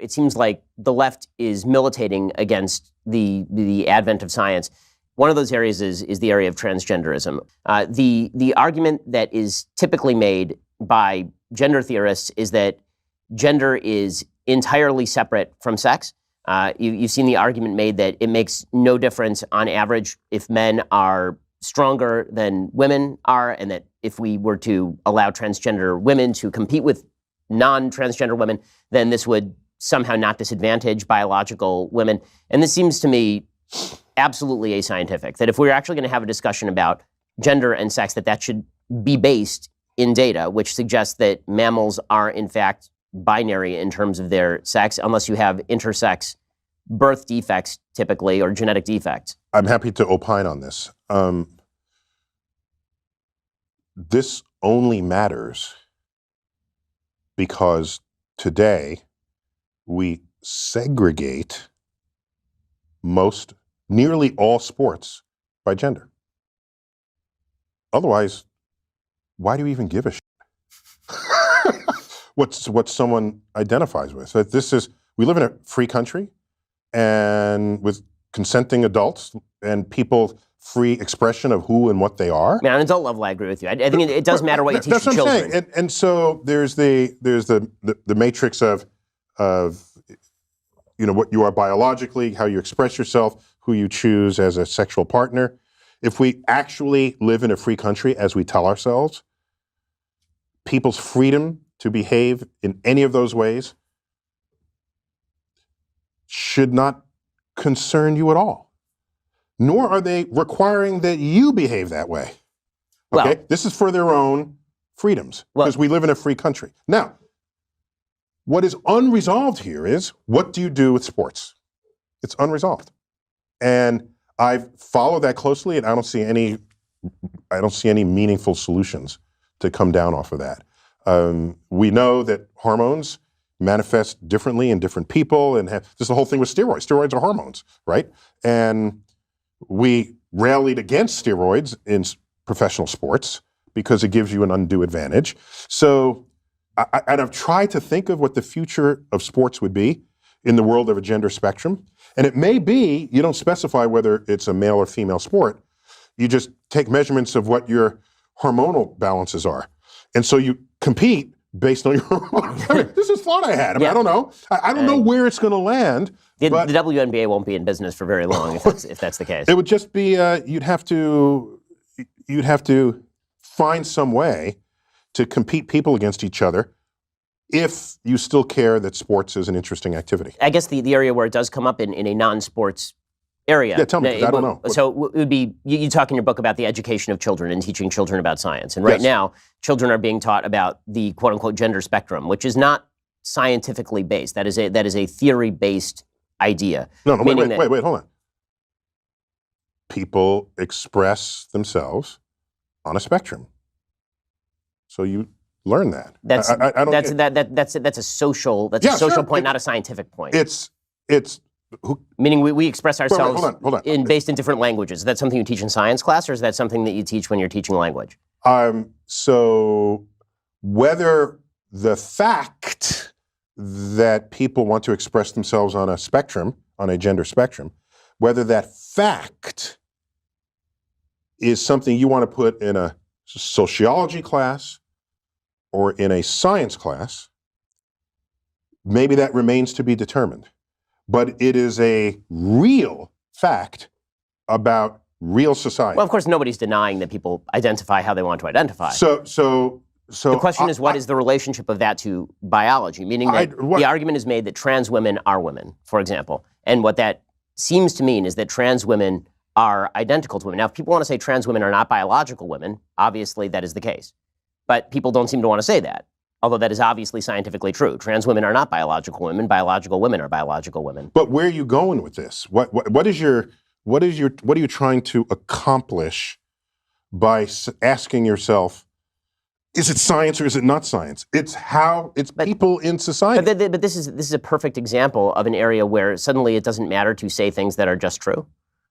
It seems like the left is militating against the advent of science. One of those areas is the area of transgenderism. The argument that is typically made by gender theorists is that gender is entirely separate from sex. You've seen the argument made that it makes no difference on average if men are stronger than women are, and that if we were to allow transgender women to compete with non-transgender women, then this would somehow not disadvantage biological women. And this seems to me absolutely ascientific, that if we're actually going to have a discussion about gender and sex, that should be based in data, which suggests that mammals are in fact binary in terms of their sex, unless you have intersex birth defects typically, or genetic defects. I'm happy to opine on this. This only matters because today we segregate nearly all sports by gender. Otherwise, why do you even give a shit what someone identifies with? We live in a free country, and with consenting adults and people free expression of who and what they are. I mean, on an adult level, I agree with you. I think it does matter what you teach your children. That's what I'm saying. And so there's the matrix of what you are biologically, how you express yourself, who you choose as a sexual partner. If we actually live in a free country, as we tell ourselves, people's freedom to behave in any of those ways should not concern you at all. Nor are they requiring that you behave that way. Okay? Well, this is for their own freedoms, because we live in a free country. Now, what is unresolved here is, what do you do with sports? It's unresolved. And I've followed that closely, and I don't see any meaningful solutions to come down off of that. We know that hormones manifest differently in different people, and there's the whole thing with steroids. Steroids are hormones, right? And we rallied against steroids in professional sports because it gives you an undue advantage. So, I've tried to think of what the future of sports would be in the world of a gender spectrum. And it may be, you don't specify whether it's a male or female sport. You just take measurements of what your hormonal balances are. And so you compete based on your hormones. I mean, this is thought I had. I don't know. I don't know where it's going to land. The WNBA won't be in business for very long if that's the case. It would just be you'd have to find some way to compete people against each other if you still care that sports is an interesting activity. I guess the area where it does come up in a non-sports area. Yeah, tell me, 'cause I don't know. So it would be, you talk in your book about the education of children and teaching children about science. And right now, children are being taught about the quote-unquote gender spectrum, which is not scientifically based. That is a theory-based idea. No, wait, hold on. People express themselves on a spectrum. So you learn that. That's a social point, not a scientific point. Meaning we express ourselves hold on. Based in different languages. Is that something you teach in science class, or is that something that you teach when you're teaching language? So whether the fact that people want to express themselves on a spectrum, on a gender spectrum, whether that fact is something you want to put in a sociology class or in a science class, maybe that remains to be determined. But it is a real fact about real society. Well, of course, nobody's denying that people identify how they want to identify. So the question is, what is the relationship of that to biology? Meaning that the argument is made that trans women are women, for example. And what that seems to mean is that trans women are identical to women. Now, if people want to say trans women are not biological women, obviously that is the case. But people don't seem to want to say that, although that is obviously scientifically true. Trans women are not biological women. Biological women are biological women. But where are you going with this? What are you trying to accomplish by asking yourself, is it science or is it not science? It's people in society. But this is a perfect example of an area where suddenly it doesn't matter to say things that are just true.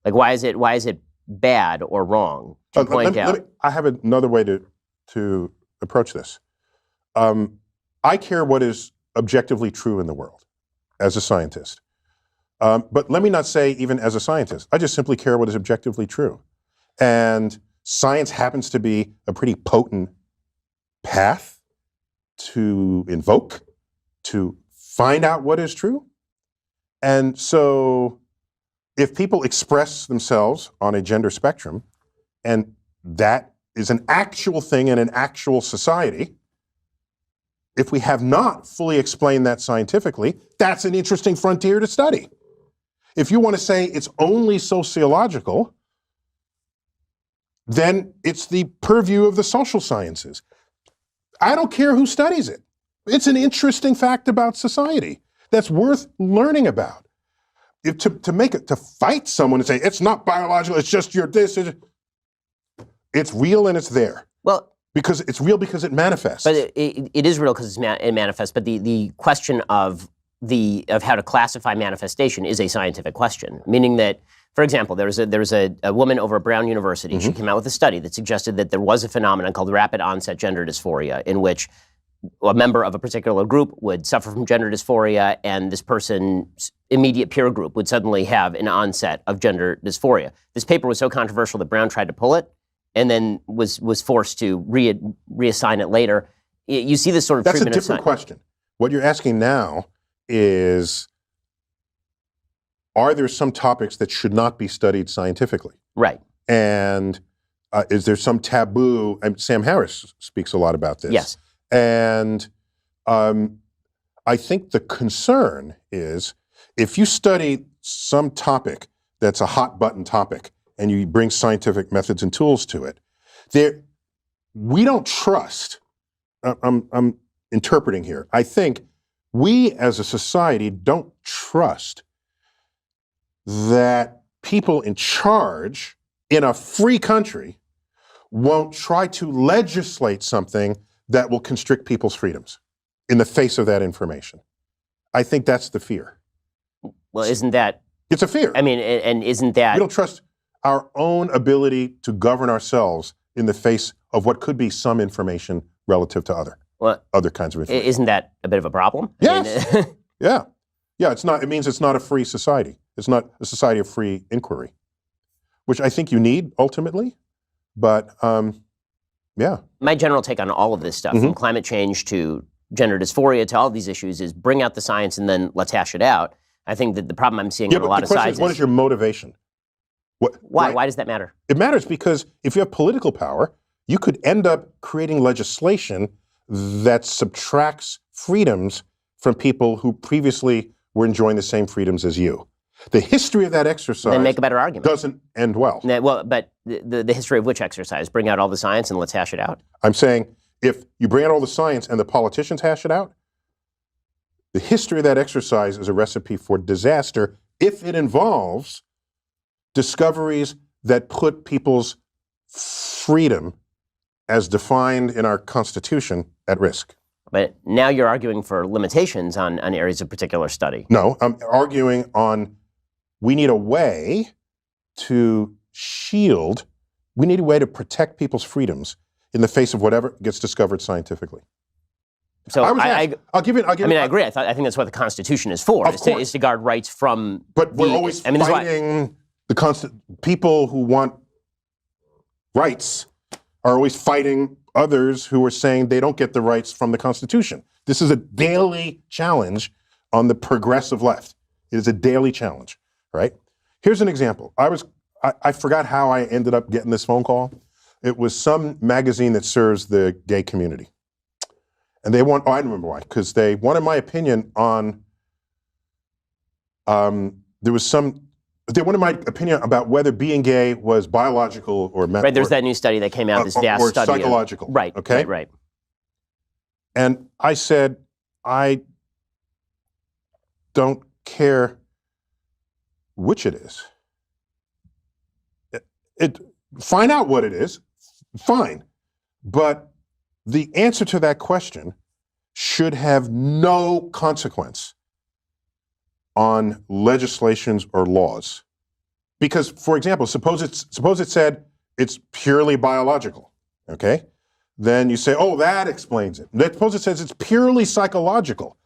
Like, why is it bad or wrong to point out? I have another way to approach this. I care what is objectively true in the world. as a scientist. But let me not say even as a scientist. I just simply care what is objectively true. And science happens to be a pretty potent path to invoke, to find out what is true. And so if people express themselves on a gender spectrum, and that is an actual thing in an actual society, if we have not fully explained that scientifically, that's an interesting frontier to study. If you want to say it's only sociological, then it's the purview of the social sciences. I don't care who studies it. It's an interesting fact about society that's worth learning about. To fight someone and say, it's not biological, it's just your this, it's real and it's there. Well, because it's real because it manifests. But it is real because it manifests. But the question of how to classify manifestation is a scientific question, meaning that, for example, there was a woman over at Brown University. Mm-hmm. She came out with a study that suggested that there was a phenomenon called rapid onset gender dysphoria, in which a member of a particular group would suffer from gender dysphoria, and this person's immediate peer group would suddenly have an onset of gender dysphoria. This paper was so controversial that Brown tried to pull it, and then was forced to reassign it later. You see this sort of treatment. That's a different question. What you're asking now is, are there some topics that should not be studied scientifically? Right. And is there some taboo? And Sam Harris speaks a lot about this. Yes. And I think the concern is, if you study some topic that's a hot button topic and you bring scientific methods and tools to it, we don't trust, I'm interpreting here, I think we as a society don't trust that people in charge in a free country won't try to legislate something that will constrict people's freedoms in the face of that information. I think that's the fear. Well, isn't that... It's a fear. I mean, and isn't that... We don't trust our own ability to govern ourselves in the face of what could be some information relative to other kinds of information. Isn't that a bit of a problem? Yes. Yeah. Yeah, it's not. It means it's not a free society. It's not a society of free inquiry, which I think you need ultimately, but... yeah. My general take on all of this stuff, from climate change to gender dysphoria to all of these issues, is bring out the science and then let's hash it out. I think that the problem I'm seeing on a lot of sides is, what is your motivation? Why? Why does that matter? It matters because if you have political power, you could end up creating legislation that subtracts freedoms from people who previously were enjoying the same freedoms as you. The history of that exercise then make a better argument. Doesn't end well. Well, but the history of which exercise? Bring out all the science and let's hash it out? I'm saying if you bring out all the science and the politicians hash it out, the history of that exercise is a recipe for disaster if it involves discoveries that put people's freedom as defined in our Constitution at risk. But now you're arguing for limitations on areas of particular study. No, I'm arguing on we need a way to we need a way to protect people's freedoms in the face of whatever gets discovered scientifically. So I'll give you. I agree. I think that's what the Constitution is for, is to guard rights from. But we're always fighting people who want rights are always fighting others who are saying they don't get the rights from the Constitution. This is a daily challenge on the progressive left. It is a daily challenge, right? Here's an example. I forgot how I ended up getting this phone call. It was some magazine that serves the gay community. And I remember why, because they wanted my opinion on, they wanted my opinion about whether being gay was biological or mental. Right, there's that new study that came out, this vast study. Or psychological. Right, okay? Right. And I said, I don't care which it is. Find out what it is, fine. But the answer to that question should have no consequence on legislations or laws. Because, for example, suppose it said it's purely biological, okay? Then you say, oh, that explains it. Suppose it says it's purely psychological.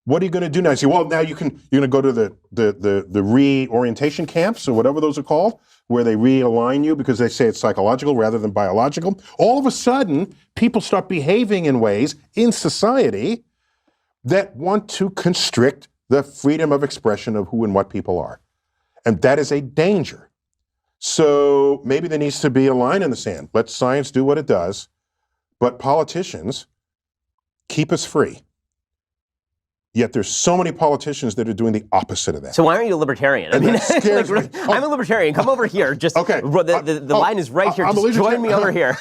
What are you going to do now? You say, well, now you're going to go to the reorientation camps or whatever those are called, where they realign you because they say it's psychological rather than biological. All of a sudden, people start behaving in ways in society that want to constrict the freedom of expression of who and what people are. And that is a danger. So maybe there needs to be a line in the sand. Let science do what it does, but politicians keep us free. Yet there's so many politicians that are doing the opposite of that. So why aren't you a libertarian? And that scares me. I'm a libertarian. Come over here. Just okay. The line is right here. Just join me over here.